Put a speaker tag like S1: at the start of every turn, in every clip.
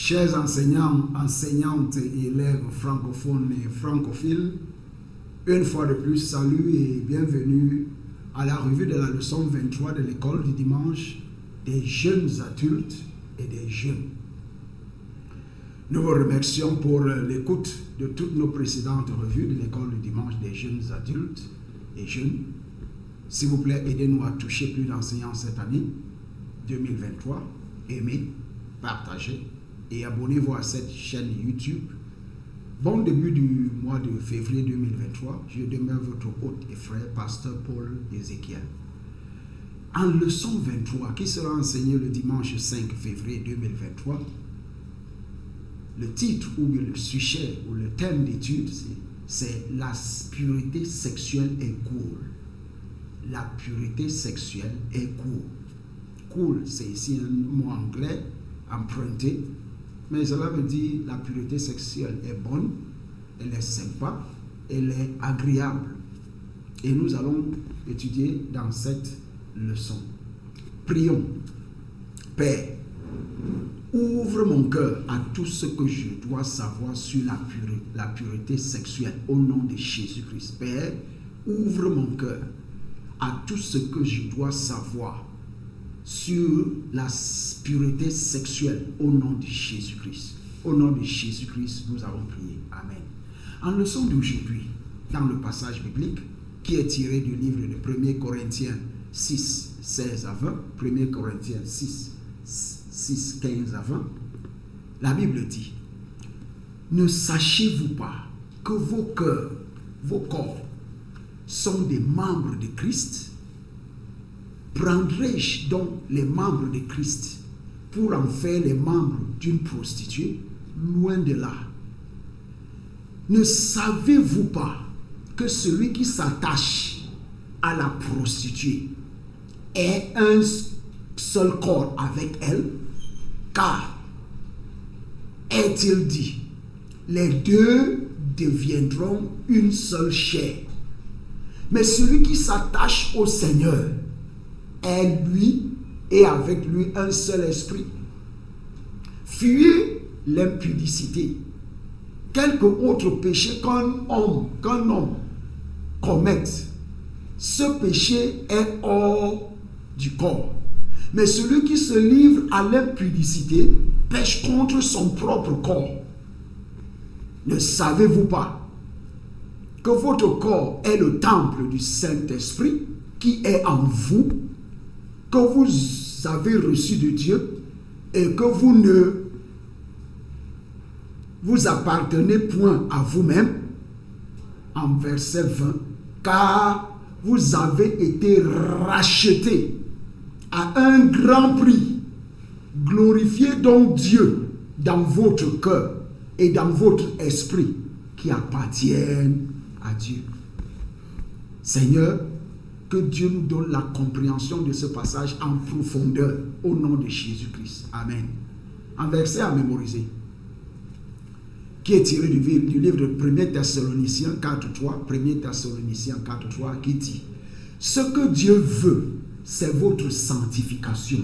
S1: Chers enseignants, enseignantes et élèves francophones et francophiles, une fois de plus, salut et bienvenue à la revue de la leçon 23 de l'école du dimanche des jeunes adultes et des jeunes. Nous vous remercions pour l'écoute de toutes nos précédentes revues de l'école du dimanche des jeunes adultes et jeunes. S'il vous plaît, aidez-nous à toucher plus d'enseignants cette année 2023. Aimez, partagez et abonnez-vous à cette chaîne YouTube. Bon début du mois de février 2023. Je demeure votre hôte et frère, pasteur Paul Ézéchiel. En leçon 23, qui sera enseignée le dimanche 5 février 2023, le titre ou le sujet ou le thème d'étude, c'est la pureté sexuelle est cool. La pureté sexuelle est cool. Cool, c'est ici un mot anglais emprunté, mais cela veut dire la pureté sexuelle est bonne, elle est sympa, elle est agréable. Et nous allons étudier dans cette leçon. Prions. Père, ouvre mon cœur à tout ce que je dois savoir sur la pureté sexuelle au nom de Jésus-Christ. Père, ouvre mon cœur à tout ce que je dois savoir sur la pureté sexuelle au nom de Jésus-Christ. Au nom de Jésus-Christ, nous avons prié. Amen. En leçon d'aujourd'hui, dans le passage biblique qui est tiré du livre de 1 Corinthiens 6, 16 à 20, 1 Corinthiens 6, 15 à 20, la Bible dit: ne sachez-vous pas que vos cœurs, vos corps sont des membres de Christ? Prendrai-je donc les membres de Christ pour en faire les membres d'une prostituée? Loin de là. Ne savez-vous pas que celui qui s'attache à la prostituée est un seul corps avec elle? Car, est-il dit, les deux deviendront une seule chair. Mais celui qui s'attache au Seigneur est lui et avec lui un seul esprit. Fuyez l'impudicité. Quelque autre péché qu'un homme commette, ce péché est hors du corps. Mais celui qui se livre à l'impudicité pêche contre son propre corps. Ne savez-vous pas que votre corps est le temple du Saint-Esprit qui est en vous, que vous avez reçu de Dieu et que vous ne vous appartenez point à vous-même? En verset 20, car vous avez été rachetés à un grand prix. Glorifiez donc Dieu dans votre cœur et dans votre esprit qui appartiennent à Dieu. Seigneur, que Dieu nous donne la compréhension de ce passage en profondeur au nom de Jésus-Christ. Amen. Un verset à mémoriser qui est tiré du livre de 1 Thessaloniciens 4.3, 1 Thessaloniciens 4.3 qui dit: ce que Dieu veut, c'est votre sanctification.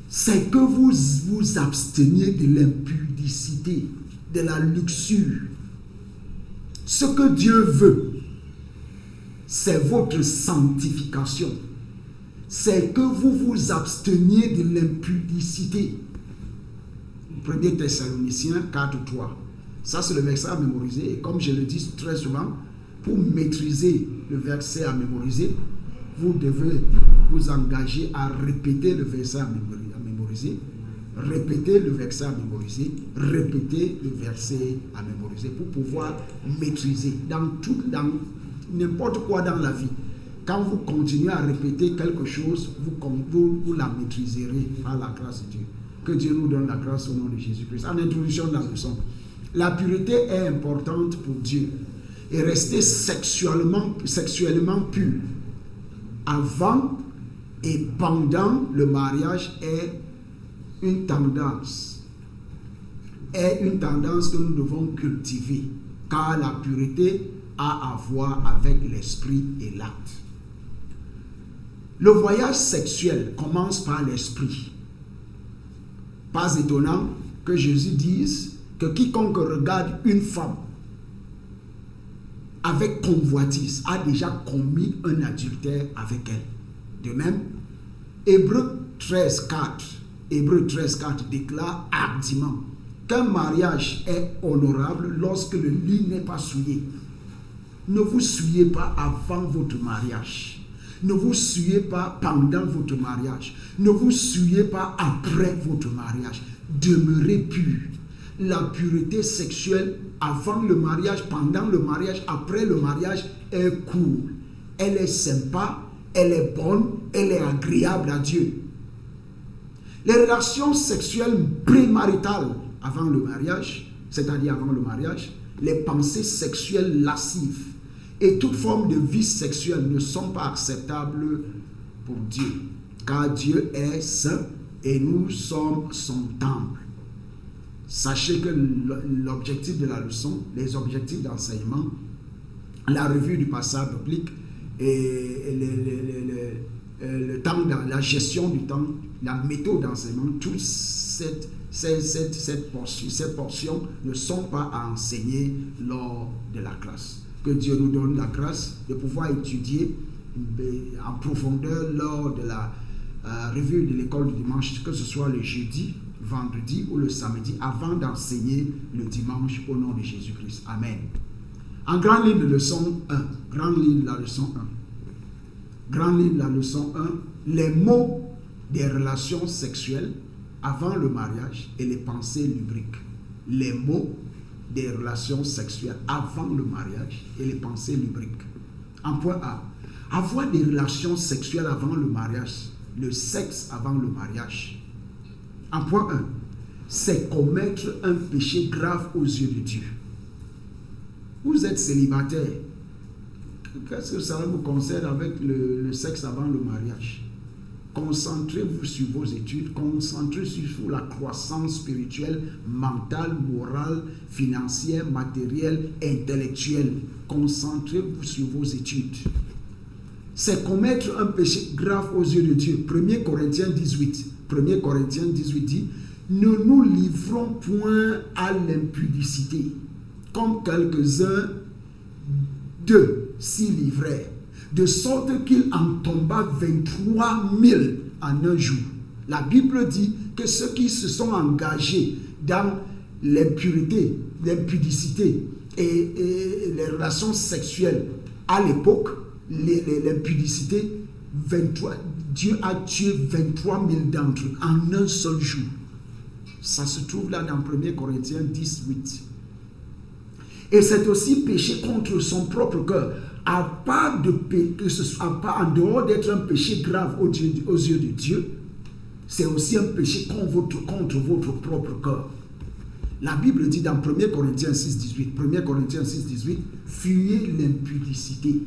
S1: C'est que vous vous absteniez de l'impudicité, de la luxure. Ce que Dieu veut, c'est votre sanctification. C'est que vous vous absteniez de l'impudicité. 1 Thessaloniciens 4.3. Ça, c'est le verset à mémoriser. Et comme je le dis très souvent, pour maîtriser le verset à mémoriser, vous devez vous engager à répéter le verset à mémoriser, répéter le verset à mémoriser, répéter le verset à mémoriser pour pouvoir maîtriser dans n'importe quoi dans la vie. Quand vous continuez à répéter quelque chose, vous la maîtriserez par la grâce de Dieu. Que Dieu nous donne la grâce au nom de Jésus-Christ. En introduction de la leçon, la pureté est importante pour Dieu. Et rester sexuellement pur avant et pendant le mariage est une tendance. Est une tendance que nous devons cultiver. Car la pureté a à voir avec l'esprit et l'acte. Le voyage sexuel commence par l'esprit. Pas étonnant, que Jésus dise que quiconque regarde une femme avec convoitise a déjà commis un adultère avec elle. De même, Hébreux 13:4 déclare hardiment qu'un mariage est honorable lorsque le lit n'est pas souillé. Ne vous souillez pas avant votre mariage. Ne vous souillez pas pendant votre mariage. Ne vous souillez pas après votre mariage. Demeurez purs. La pureté sexuelle avant le mariage, pendant le mariage, après le mariage est cool. Elle est sympa, elle est bonne, elle est agréable à Dieu. Les relations sexuelles prémaritales avant le mariage, c'est-à-dire avant le mariage, les pensées sexuelles lascives et toute forme de vie sexuelle ne sont pas acceptables pour Dieu, car Dieu est saint et nous sommes son temple. Sachez que l'objectif de la leçon, les objectifs d'enseignement, la revue du passage biblique et le temps, la gestion du temps, la méthode d'enseignement, toutes ces portions ne sont pas à enseigner lors de la classe. Que Dieu nous donne la grâce de pouvoir étudier en profondeur lors de la revue de l'école du dimanche, que ce soit le jeudi, vendredi ou le samedi, avant d'enseigner le dimanche au nom de Jésus-Christ. Amen. En grande ligne de leçon 1, grande ligne de la leçon 1. Grande ligne de la leçon 1, les mots des relations sexuelles avant le mariage et les pensées lubriques. Les mots des relations sexuelles avant le mariage et les pensées lubriques. En point A, avoir des relations sexuelles avant le mariage, le sexe avant le mariage. En point 1, c'est commettre un péché grave aux yeux de Dieu. Vous êtes célibataire. Qu'est-ce que ça vous concerne avec le sexe avant le mariage? Concentrez-vous sur vos études, concentrez-vous sur la croissance spirituelle, mentale, morale, financière, matérielle, intellectuelle. Concentrez-vous sur vos études. C'est commettre un péché grave aux yeux de Dieu. 1 Corinthiens 18 dit, ne nous livrons point à l'impudicité, comme quelques-uns d'eux s'y livrèrent, de sorte qu'il en tomba 23 000 en un jour. La Bible dit que ceux qui se sont engagés dans l'impudicité et les relations sexuelles à l'époque, l'impudicité, Dieu a tué 23 000 d'entre eux en un seul jour. Ça se trouve là dans 1 Corinthiens 18. Et c'est aussi péché contre son propre cœur. À part en dehors d'être un péché grave aux yeux de Dieu, c'est aussi un péché contre votre propre cœur. La Bible dit dans 1 Corinthiens 6:18, fuyez l'impudicité.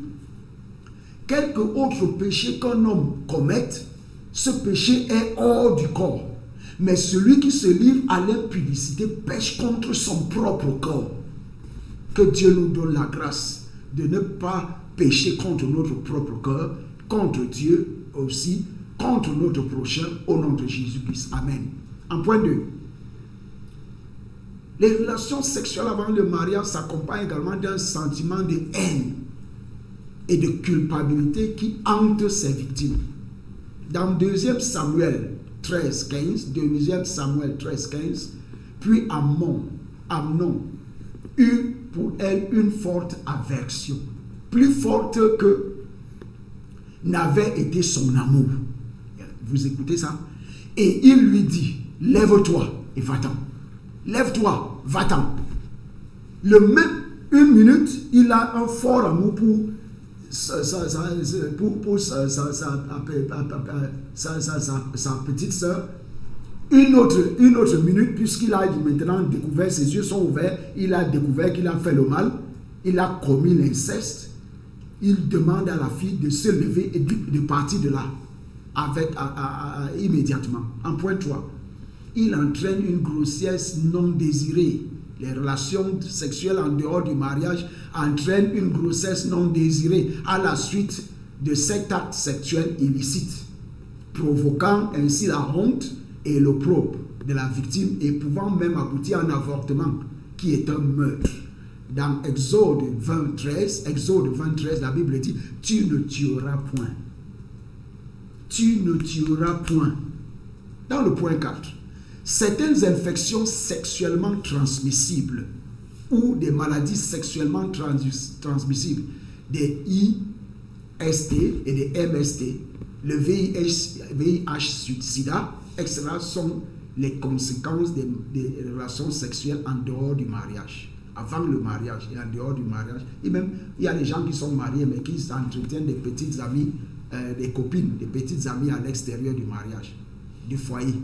S1: Quelque autre péché qu'un homme commette, ce péché est hors du corps. Mais celui qui se livre à l'impudicité pêche contre son propre corps. Que Dieu nous donne la grâce de ne pas pécher contre notre propre cœur, contre Dieu aussi, contre notre prochain, au nom de Jésus-Christ. Amen. En point 2. Les relations sexuelles avant le mariage s'accompagnent également d'un sentiment de haine et de culpabilité qui hante ses victimes. Dans 2 Samuel 13:15, puis Amnon eut pour elle une forte aversion, plus forte que n'avait été son amour. Vous écoutez ça? Et il lui dit, lève-toi et va-t'en. Lève-toi, va-t'en. Le même 1 minute, il a un fort amour pour sa petite sœur. Une autre minute, puisqu'il a maintenant découvert, ses yeux sont ouverts, il a découvert qu'il a fait le mal, il a commis l'inceste. Il demande à la fille de se lever et de partir de là immédiatement. En point 3, il entraîne une grossesse non désirée. Les relations sexuelles en dehors du mariage entraînent une grossesse non désirée à la suite de cet acte sexuel illicite, provoquant ainsi la honte et l'opprobre. de la victime et pouvant même aboutir à un avortement qui est un meurtre. Dans Exode 23, la Bible dit « Tu ne tueras point. » Tu ne tueras point. Dans le point 4, certaines infections sexuellement transmissibles ou des maladies sexuellement transmissibles, des IST et des MST, le VIH-Sida, etc., sont les conséquences des relations sexuelles en dehors du mariage. Avant le mariage et en dehors du mariage. Et même, il y a des gens qui sont mariés mais qui entretiennent des petites amies, des copines, des petites amies à l'extérieur du mariage, du foyer.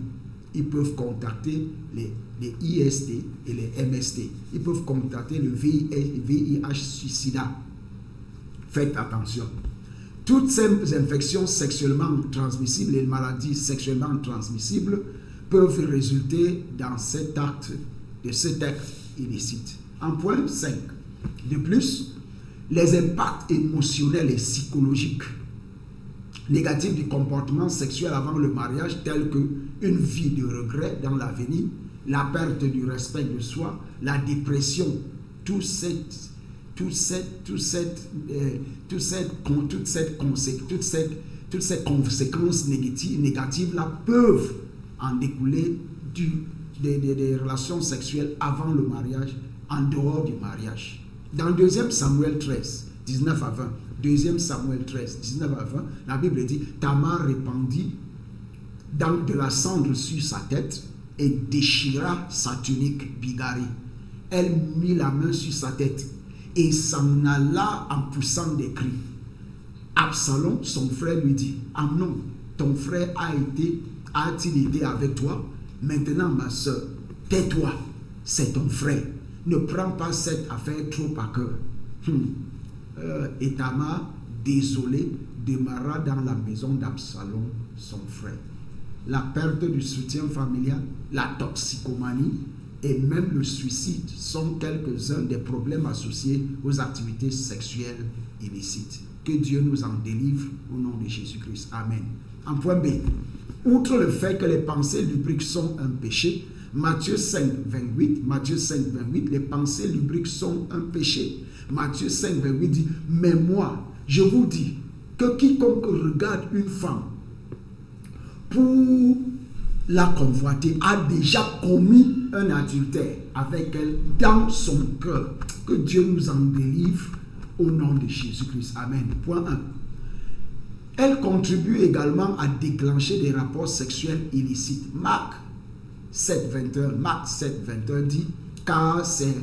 S1: Ils peuvent contacter les IST et les MST. Ils peuvent contacter le VIH-Sida. Faites attention. Toutes ces infections sexuellement transmissibles, les maladies sexuellement transmissibles, peuvent résulter dans cet acte illicite. En point 5. De plus, les impacts émotionnels et psychologiques négatifs du comportement sexuel avant le mariage, tels que une vie de regret dans l'avenir, la perte du respect de soi, la dépression, toutes ces conséquences négatives-là peuvent en découler des relations sexuelles avant le mariage, en dehors du mariage. Dans 2 Samuel 13, 19 à 20, 2 Samuel 13, 19 à 20, la Bible dit « Tamar répandit de la cendre sur sa tête et déchira sa tunique bigarrée. Elle mit la main sur sa tête et s'en alla en poussant des cris. Absalom, son frère, lui dit « Amnon, ton frère a-t-il été avec toi? Maintenant, ma soeur, tais-toi, c'est ton frère. Ne prends pas cette affaire trop à cœur. » Et Tamar, désolé, demeura dans la maison d'Absalom, son frère. La perte du soutien familial, la toxicomanie et même le suicide sont quelques-uns des problèmes associés aux activités sexuelles illicites. Que Dieu nous en délivre au nom de Jésus-Christ. Amen. En point B, outre le fait que les pensées lubriques sont un péché, Matthieu 5, 28, les pensées lubriques sont un péché. Matthieu 5, 28 dit, mais moi, je vous dis que quiconque regarde une femme pour la convoiter a déjà commis un adultère avec elle dans son cœur. Que Dieu nous en délivre au nom de Jésus-Christ. Amen. Point 1. Elle contribue également à déclencher des rapports sexuels illicites. Marc 7, 21 dit, car c'est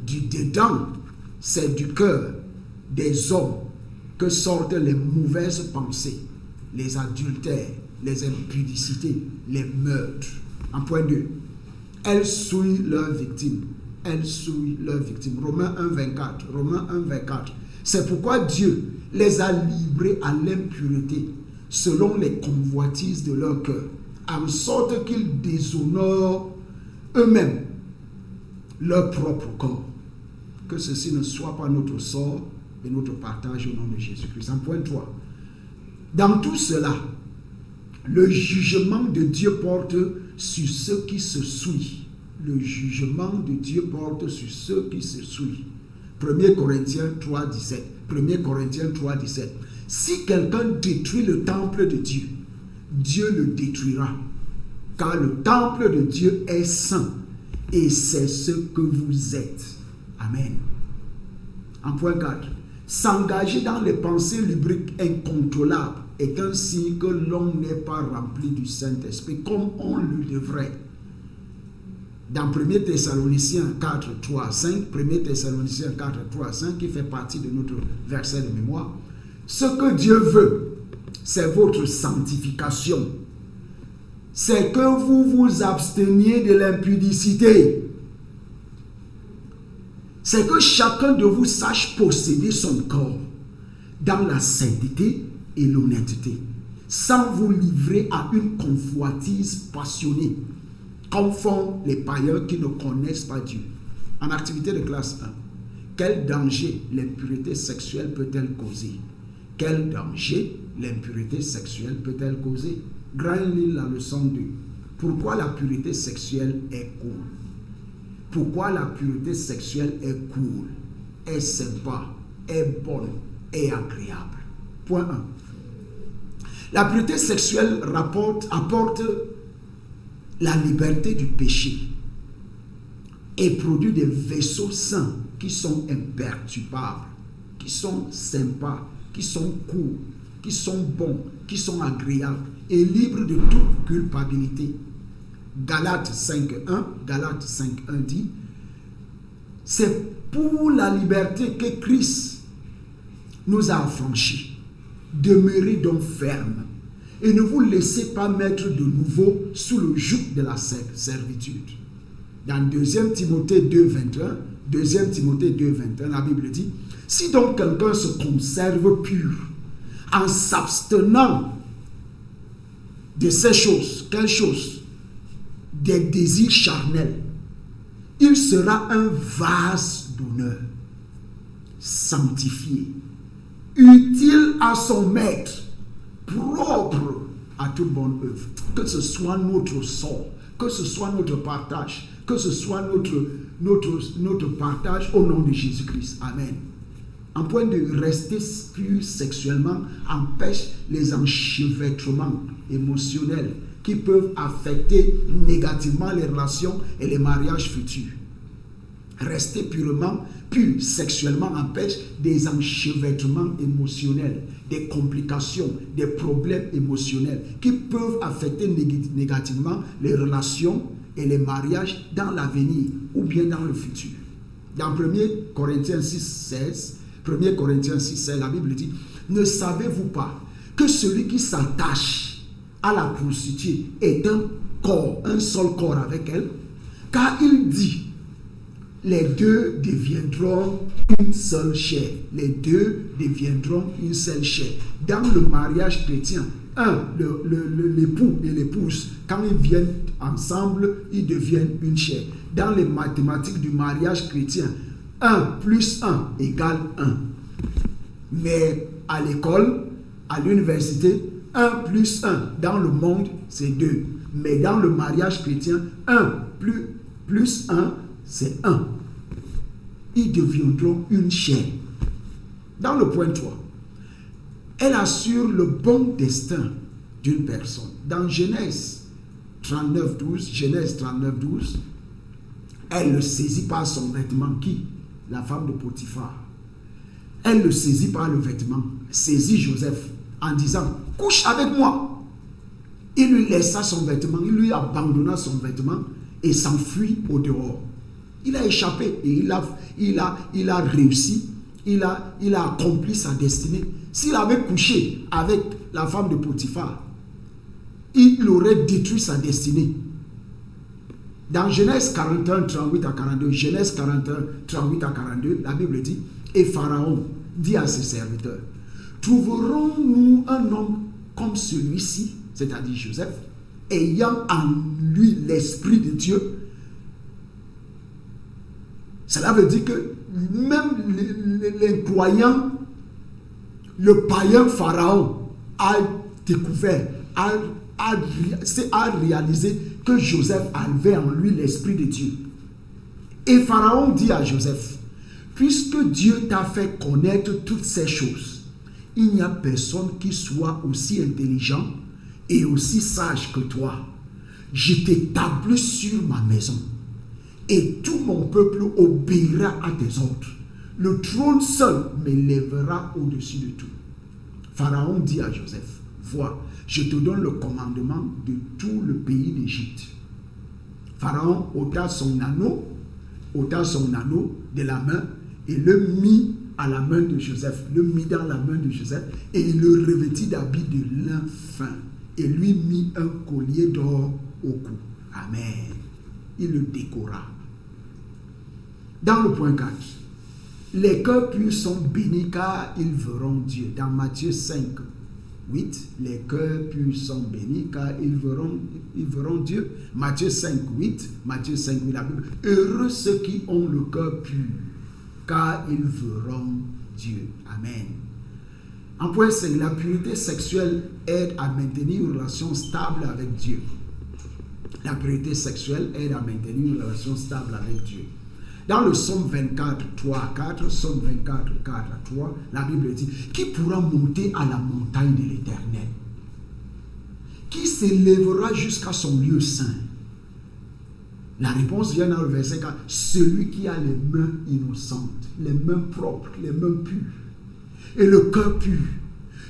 S1: du dedans, c'est du cœur des hommes que sortent les mauvaises pensées, les adultères, les impudicités, les meurtres. En point 2, elles souillent leurs victimes. Romains 1, 24. C'est pourquoi Dieu les a livrés à l'impureté selon les convoitises de leur cœur, en sorte qu'ils déshonorent eux-mêmes leur propre corps. Que ceci ne soit pas notre sort et notre partage au nom de Jésus-Christ. En point 3. Dans tout cela, le jugement de Dieu porte sur ceux qui se souillent. Le jugement de Dieu porte sur ceux qui se souillent. 1 Corinthiens 3, 17. Si quelqu'un détruit le temple de Dieu, Dieu le détruira. Car le temple de Dieu est saint et c'est ce que vous êtes. Amen. En point 4. S'engager dans les pensées lubriques incontrôlables est un signe que l'homme n'est pas rempli du Saint-Esprit comme on le devrait. Dans 1 Thessaloniciens 4, 3 à 5, qui fait partie de notre verset de mémoire, ce que Dieu veut, c'est votre sanctification. C'est que vous vous absteniez de l'impudicité. C'est que chacun de vous sache posséder son corps dans la sainteté et l'honnêteté, sans vous livrer à une convoitise passionnée, comme font les païens qui ne connaissent pas Dieu. En activité de classe 1, quel danger l'impureté sexuelle peut-elle causer? Quel danger l'impureté sexuelle peut-elle causer? Grand-Lille, la leçon 2. Pourquoi la pureté sexuelle est cool? Pourquoi la pureté sexuelle est cool, est sympa, est bonne, est agréable? Point 1. La pureté sexuelle apporte la liberté du péché et produit des vaisseaux saints qui sont imperturbables, qui sont sympas, qui sont cool, qui sont bons, qui sont agréables et libres de toute culpabilité. Galates 5.1 dit, c'est pour la liberté que Christ nous a affranchis. Demeurez donc fermes et ne vous laissez pas mettre de nouveau sous le joug de la servitude. Dans 2 Timothée 2.21, la Bible dit, si donc quelqu'un se conserve pur en s'abstenant de ces choses, quelles choses? Des désirs charnels, il sera un vase d'honneur, sanctifié, utile à son maître, propre à toute bonne œuvre. Que ce soit notre sort, que ce soit notre partage, que ce soit notre partage au nom de Jésus-Christ. Amen. En point de rester pur sexuellement empêche les enchevêtrements émotionnels qui peuvent affecter négativement les relations et les mariages futurs. Rester pur sexuellement empêche des enchevêtrements émotionnels, des complications, des problèmes émotionnels qui peuvent affecter négativement les relations et les mariages dans l'avenir ou bien dans le futur. Dans 1 Corinthiens 6.16, la Bible dit, ne savez-vous pas que celui qui s'attache à la prostituée est un seul corps avec elle? Car il dit, les deux deviendront une seule chair. Les deux deviendront une seule chair. Dans le mariage chrétien, l'époux et l'épouse, quand ils viennent ensemble, ils deviennent une chair. Dans les mathématiques du mariage chrétien, 1 plus 1 égale 1. Mais à l'école, à l'université, 1 plus 1 dans le monde, c'est 2. Mais dans le mariage chrétien, 1 plus 1, c'est 1. Ils deviendront une chair. Dans le point 3, elle assure le bon destin d'une personne. Dans Genèse 39.12, elle le saisit par son vêtement. Qui? La femme de Potiphar. Elle le saisit par le vêtement, saisit Joseph en disant, couche avec moi. Il lui laissa son vêtement, il lui abandonna son vêtement et s'enfuit au dehors. Il a échappé et il a réussi, il a accompli sa destinée. S'il avait couché avec la femme de Potiphar, il aurait détruit sa destinée. Dans Genèse 41, 38 à 42, la Bible dit, et Pharaon dit à ses serviteurs, trouverons-nous un homme comme celui-ci, c'est-à-dire Joseph, ayant en lui l'Esprit de Dieu? Cela veut dire que même l'incroyant, le païen Pharaon a découvert, a réalisé que Joseph avait en lui l'Esprit de Dieu. Et Pharaon dit à Joseph, puisque Dieu t'a fait connaître toutes ces choses, il n'y a personne qui soit aussi intelligent et aussi sage que toi. Je t'établis sur ma maison et tout mon peuple obéira à tes ordres. Le trône seul m'élèvera au-dessus de tout. Pharaon dit à Joseph, vois, je te donne le commandement de tout le pays d'Égypte. Pharaon ôta son anneau de la main et le mit à la main de Joseph, le mit dans la main de Joseph et il le revêtit d'habits de lin fin et lui mit un collier d'or au cou. Amen. Il le décora. Dans le point 4, les cœurs purs sont bénis car ils verront Dieu. Dans Matthieu 5, 8, les cœurs purs sont bénis car ils verront Dieu. Matthieu 5, 8, la Bible. Heureux ceux qui ont le cœur pur car ils verront Dieu. Amen. En point 5, la pureté sexuelle aide à maintenir une relation stable avec Dieu. La pureté sexuelle aide à maintenir une relation stable avec Dieu. Dans le Psaume 24, 3 à 4, Psaume 24, 4 à 3, la Bible dit, qui pourra monter à la montagne de l'Éternel? Qui s'élèvera jusqu'à son lieu saint? La réponse vient dans le verset 4. Celui qui a les mains innocentes, les mains propres, les mains pures, et le cœur pur.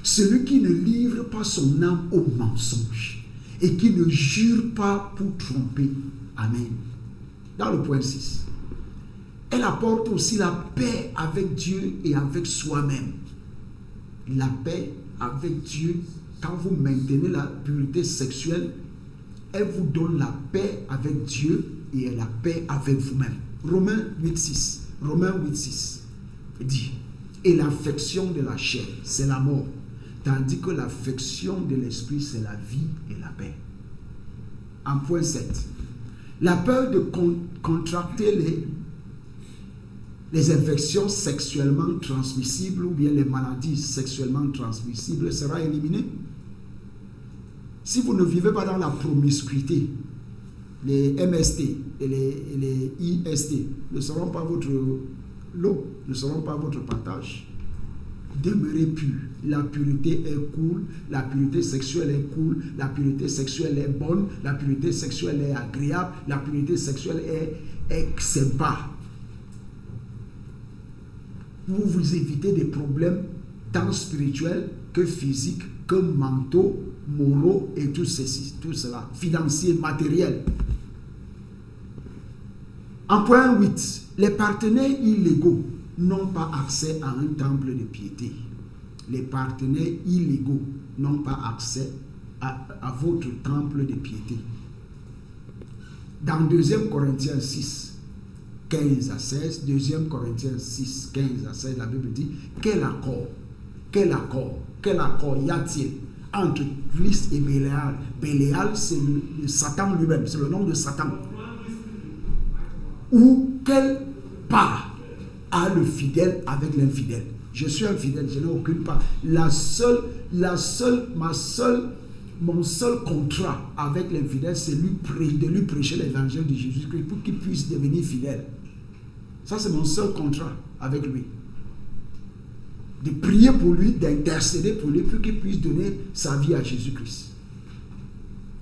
S1: Celui qui ne livre pas son âme au mensonge, et qui ne jure pas pour tromper. Amen. Dans le point 6. Elle apporte aussi la paix avec Dieu et avec soi-même. La paix avec Dieu, quand vous maintenez la pureté sexuelle, elle vous donne la paix avec Dieu et la paix avec vous-même. Romains 8,6. Romains 8,6 dit, et l'affection de la chair, c'est la mort, tandis que l'affection de l'esprit, c'est la vie et la paix. En point 7. La peur de contracter les infections sexuellement transmissibles ou bien les maladies sexuellement transmissibles sera éliminée. Si vous ne vivez pas dans la promiscuité, les MST et les IST ne seront pas votre lot, ne seront pas votre partage. Demeurez pur. La pureté est cool, la pureté sexuelle est cool, la pureté sexuelle est bonne, la pureté sexuelle est agréable, la pureté sexuelle est sympa. Vous évitez des problèmes tant spirituels que physiques, que mentaux, moraux et tout cela, financiers, matériels. En point 8, les partenaires illégaux n'ont pas accès à un temple de piété. Les partenaires illégaux n'ont pas accès à votre temple de piété. Dans 2 Corinthiens 6, 15 à 16, 2 Corinthiens 6, 15 à 16, la Bible dit, quel accord y a-t-il entre Christ et Bélial? Bélial, c'est le Satan lui-même, c'est le nom de Satan. Ou quelle part a le fidèle avec l'infidèle? Je suis infidèle, je n'ai aucune part. Mon seul contrat avec l'infidèle, c'est de lui prêcher l'évangile de Jésus-Christ pour qu'il puisse devenir fidèle. Ça, c'est mon seul contrat avec lui. De prier pour lui, d'intercéder pour lui, pour qu'il puisse donner sa vie à Jésus-Christ.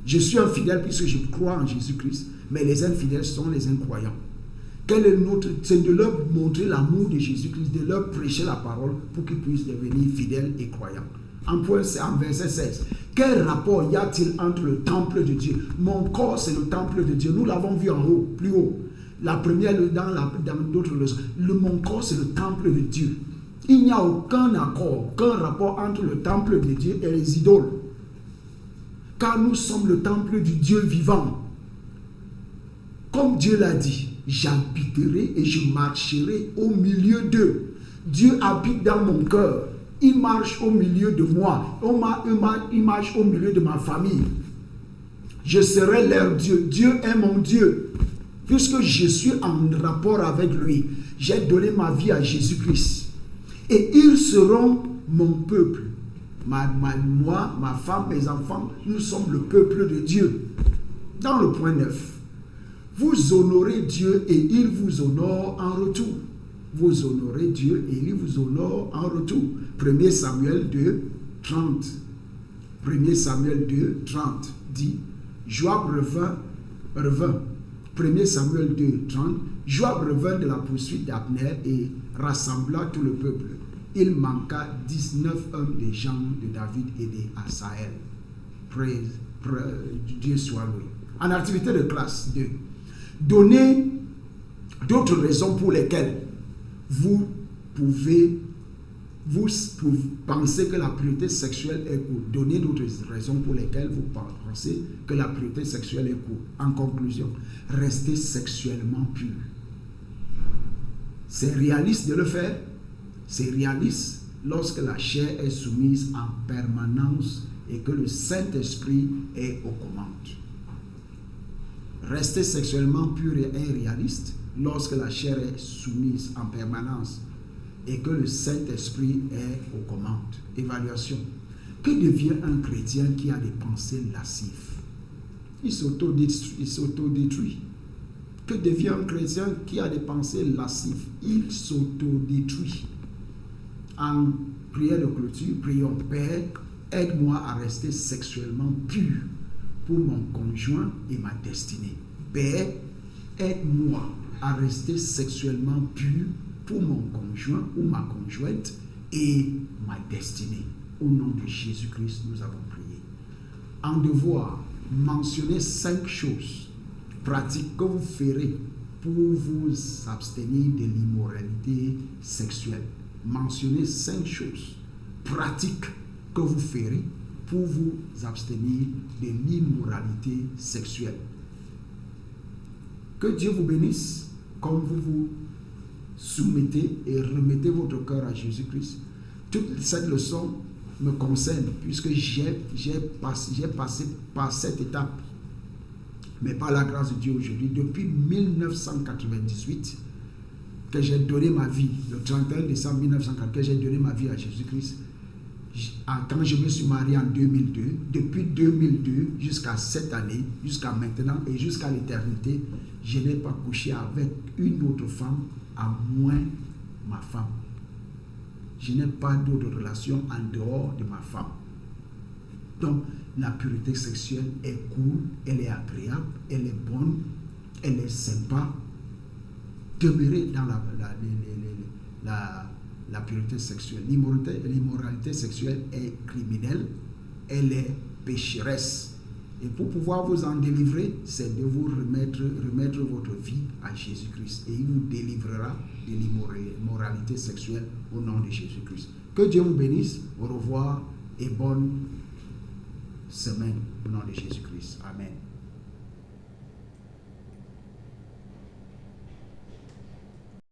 S1: Je suis un fidèle puisque je crois en Jésus-Christ, mais les infidèles sont les incroyants. Quel est notre... C'est de leur montrer l'amour de Jésus-Christ, de leur prêcher la parole pour qu'ils puissent devenir fidèles et croyants. En verset 16. Quel rapport y a-t-il entre le temple de Dieu? Mon corps, c'est le temple de Dieu. Nous l'avons vu en haut, plus haut. La première, dans d'autres leçons. Mon corps, c'est le temple de Dieu. Il n'y a aucun accord, aucun rapport entre le temple de Dieu et les idoles. Car nous sommes le temple du Dieu vivant. Comme Dieu l'a dit, j'habiterai et je marcherai au milieu d'eux. Dieu habite dans mon cœur. Il marche au milieu de moi. Il marche au milieu de ma famille. Je serai leur Dieu. Dieu est mon Dieu. Puisque je suis en rapport avec lui, j'ai donné ma vie à Jésus-Christ. Et ils seront mon peuple. Moi, ma femme, mes enfants, nous sommes le peuple de Dieu. Dans le point 9, vous honorez Dieu et il vous honore en retour. Vous honorez Dieu et il vous honore en retour. 1 Samuel 2, 30. 1 Samuel 2, 30 dit, Joab revint. 1 Samuel 2, 30. Joab revint de la poursuite d'Abner et rassembla tout le peuple. Il manqua 19 hommes des gens de David et d'Asaël. Dieu soit loué. En activité de classe 2, donnez d'autres raisons pour lesquelles vous pensez que la pureté sexuelle est cool. Donnez d'autres raisons pour lesquelles vous pensez que la pureté sexuelle est cool. En conclusion, restez sexuellement pur. C'est réaliste de le faire. C'est réaliste lorsque la chair est soumise en permanence et que le Saint-Esprit est aux commandes. Rester sexuellement pur et réaliste lorsque la chair est soumise en permanence et que le Saint-Esprit est aux commandes. Évaluation. Que devient un chrétien qui a des pensées lascives? il s'autodétruit. Que devient un chrétien qui a des pensées lascives? Il s'autodétruit. En prière de clôture, prions: Père, aide-moi à rester sexuellement pur pour mon conjoint et ma destinée. Père, aide-moi à rester sexuellement pur pour mon conjoint ou ma conjointe et ma destinée. Au nom de Jésus-Christ, nous avons prié. En devoir, mentionnez 5 choses pratiques que vous ferez pour vous abstenir de l'immoralité sexuelle. Mentionnez 5 choses pratiques que vous ferez pour vous abstenir de l'immoralité sexuelle. Que Dieu vous bénisse comme vous vous soumettez et remettez votre cœur à Jésus-Christ. Toute cette leçon me concerne puisque j'ai passé par cette étape, mais par la grâce de Dieu aujourd'hui, depuis 1998, que j'ai donné ma vie, le 31 décembre 1904, que j'ai donné ma vie à Jésus-Christ. Quand je me suis marié en 2002, depuis 2002 jusqu'à cette année, jusqu'à maintenant et jusqu'à l'éternité, je n'ai pas couché avec une autre femme à moins ma femme. Je n'ai pas d'autre relation en dehors de ma femme. Donc, la pureté sexuelle est cool, elle est agréable, elle est bonne, elle est sympa. Demeurer dans la pureté sexuelle. L'immoralité sexuelle est criminelle, elle est pécheresse. Et pour pouvoir vous en délivrer, c'est de vous remettre votre vie à Jésus-Christ. Et il vous délivrera de l'immoralité sexuelle au nom de Jésus-Christ. Que Dieu vous bénisse. Au revoir et bonne semaine au nom de Jésus-Christ. Amen.